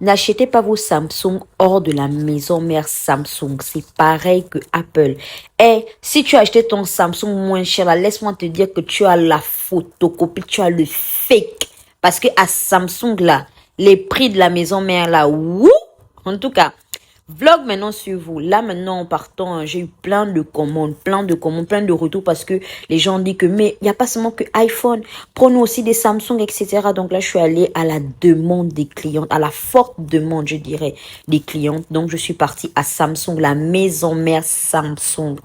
N'achetez pas vos Samsung hors de la maison mère Samsung. C'est pareil que Apple. Et si tu as acheté ton Samsung moins cher, là, laisse-moi te dire que tu as la photocopie, tu as le fake. Parce que à Samsung, là, les prix de la maison mère, là, wouh! En tout cas, vlog maintenant sur vous. Là maintenant en partant, j'ai eu plein de commandes, plein de retours parce que les gens disent que mais il n'y a pas seulement que iPhone, prenons aussi des Samsung, etc. Donc là je suis allée à la demande des clientes, à la forte demande je dirais des clientes. Donc je suis partie à Samsung, la maison mère Samsung.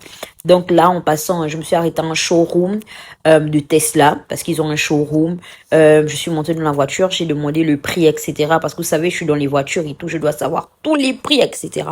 Donc là, en passant, je me suis arrêtée à un showroom de Tesla parce qu'ils ont un showroom. Je suis montée dans la voiture, j'ai demandé le prix, etc. Parce que vous savez, je suis dans les voitures et tout, je dois savoir tous les prix, etc.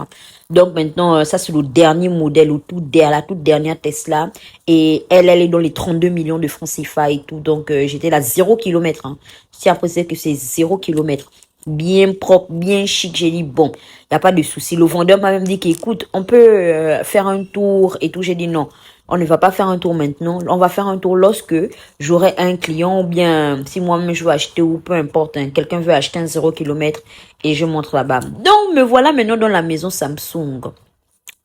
Donc maintenant, ça c'est le dernier modèle, la toute dernière Tesla. Et elle est dans les 32 millions de francs CFA et tout. Donc j'étais là 0 km. Hein. Si après c'est que c'est 0 km. Bien propre, bien chic. J'ai dit, bon, il n'y a pas de souci. Le vendeur m'a même dit qu'écoute, on peut faire un tour et tout. J'ai dit non, on ne va pas faire un tour maintenant. On va faire un tour lorsque j'aurai un client ou bien si moi-même je veux acheter ou peu importe, hein, quelqu'un veut acheter un 0 km et je montre là-bas. Donc, me voilà maintenant dans la maison Samsung.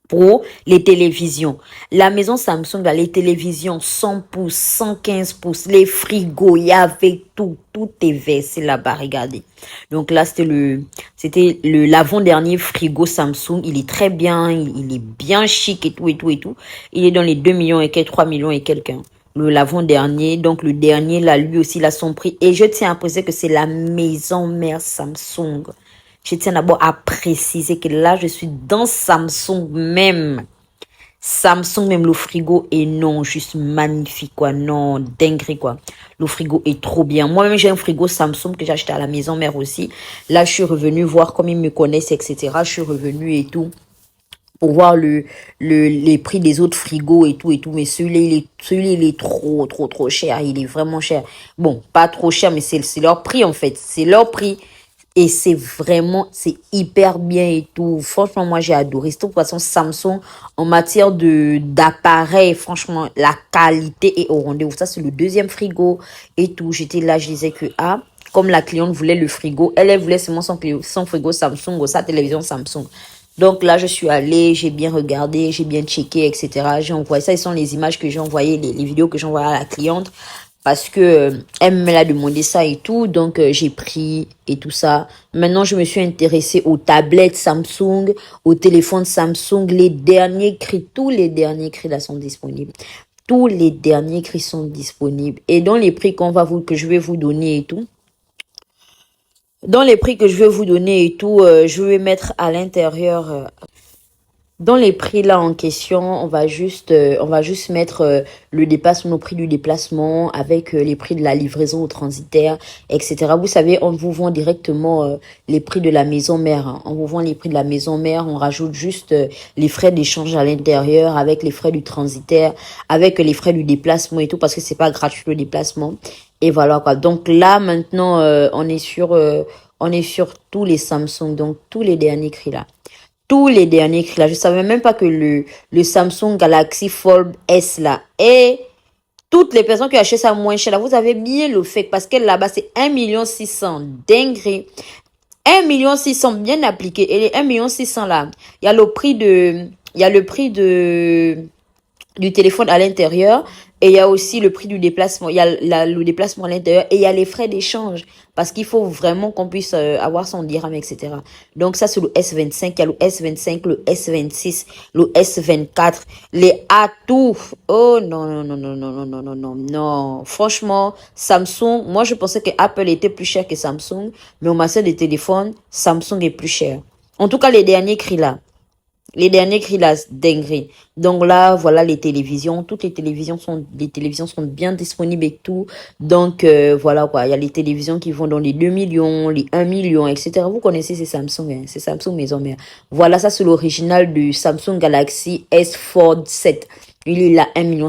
Pour les télévisions. La maison Samsung a les télévisions 100 pouces, 115 pouces, les frigos, il y avait tout. Tout est versé là-bas, regardez. Donc là, c'était l'avant-dernier frigo Samsung. Il est très bien, il est bien chic et tout, et tout, et tout. Il est dans les 2 millions et quelques, 3 millions et quelques. L'avant-dernier, donc le dernier, là, lui aussi, il a son prix. Et je tiens à préciser que c'est la maison mère Samsung. Je tiens d'abord à préciser que là, je suis dans Samsung même. Samsung même, le frigo est non, juste magnifique, quoi. Non, dinguerie, quoi. Le frigo est trop bien. Moi-même, j'ai un frigo Samsung que j'ai acheté à la maison mère aussi. Là, je suis revenue voir comme ils me connaissent, etc. Je suis revenue et tout pour voir les prix des autres frigos et tout et tout. Mais celui-là, il est trop cher. Il est vraiment cher. Bon, pas trop cher, mais c'est leur prix, en fait. C'est leur prix. Et c'est hyper bien et tout. Franchement, moi, j'ai adoré. De toute façon, Samsung, en matière d'appareil, franchement, la qualité est au rendez-vous. Ça, c'est le deuxième frigo et tout. J'étais là, je disais que, ah, comme la cliente voulait le frigo, elle voulait seulement son frigo Samsung ou sa télévision Samsung. Donc là, je suis allée, j'ai bien regardé, j'ai bien checké, etc. J'ai envoyé, ça, ce sont les images que j'ai envoyées, les vidéos que j'ai envoyées à la cliente. Parce que elle me l'a demandé ça et tout, donc j'ai pris et tout ça. Maintenant, je me suis intéressée aux tablettes Samsung, aux téléphones Samsung. Les derniers cris, tous les derniers cris là sont disponibles. Tous les derniers cris sont disponibles. Et dans les prix que je vais vous donner et tout, dans les prix que je vais vous donner et tout, je vais mettre à l'intérieur. Dans les prix là en question, on va juste mettre le déplacement, nos prix du déplacement avec les prix de la livraison au transitaire, etc. Vous savez, on vous vend directement les prix de la maison mère. Hein. On vous vend les prix de la maison mère. On rajoute juste les frais d'échange à l'intérieur avec les frais du transitaire, avec les frais du déplacement et tout parce que c'est pas gratuit le déplacement. Et voilà quoi. Donc là maintenant, on est sur tous les Samsung, donc tous les derniers cris là. Tous les derniers cris là. Je savais même pas que le Samsung Galaxy Fold S là. Et toutes les personnes qui achètent ça moins cher là, vous avez bien le fait. Parce que là-bas, c'est 1,6 million. Dinguerie. 1,6 million bien appliqué. Et les 1,6 million là, il y a le prix du téléphone à l'intérieur et il y a aussi le prix du déplacement. Il y a le déplacement à l'intérieur et il y a les frais d'échange parce qu'il faut vraiment qu'on puisse avoir son dirham, etc. Donc ça, c'est le S25, il y a le S25, le S26, le S24, les atouts. Oh non, non, non, non, non, non, non, non, non, non. Franchement, Samsung, moi je pensais que Apple était plus cher que Samsung, mais en matière de téléphone, Samsung est plus cher. En tout cas, les derniers cris là. Les derniers cris là, dinguerie. Donc là, voilà les télévisions. Toutes les télévisions sont bien disponibles et tout. Donc voilà quoi. Il y a les télévisions qui vont dans les 2 millions, les 1 million, etc. Vous connaissez ces Samsung, hein? C'est Samsung maison mère. Voilà, ça c'est l'original du Samsung Galaxy S Fold 7. Il est là 1,6 million.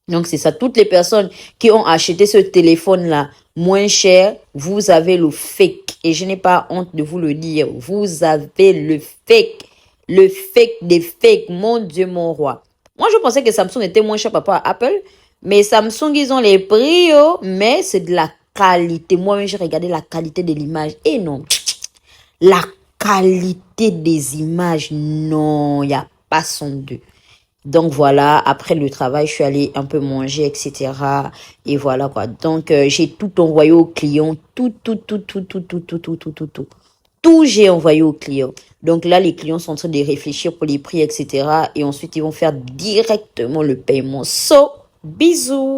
Donc c'est ça. Toutes les personnes qui ont acheté ce téléphone là moins cher, vous avez le fake. Et je n'ai pas honte de vous le dire. Vous avez le fake. Le fake des fakes, mon Dieu, mon roi. Moi, je pensais que Samsung était moins cher par rapport à Apple. Mais Samsung, ils ont les prix, oh, mais c'est de la qualité. Moi-même, j'ai regardé la qualité de l'image. Et non, La qualité des images, non, il n'y a pas son deux. Donc voilà, après le travail, je suis allée un peu manger, etc. Et voilà quoi. Donc j'ai tout envoyé au client, tout j'ai envoyé au client. Donc là, les clients sont en train de réfléchir pour les prix, etc. Et ensuite, ils vont faire directement le paiement. So, bisous.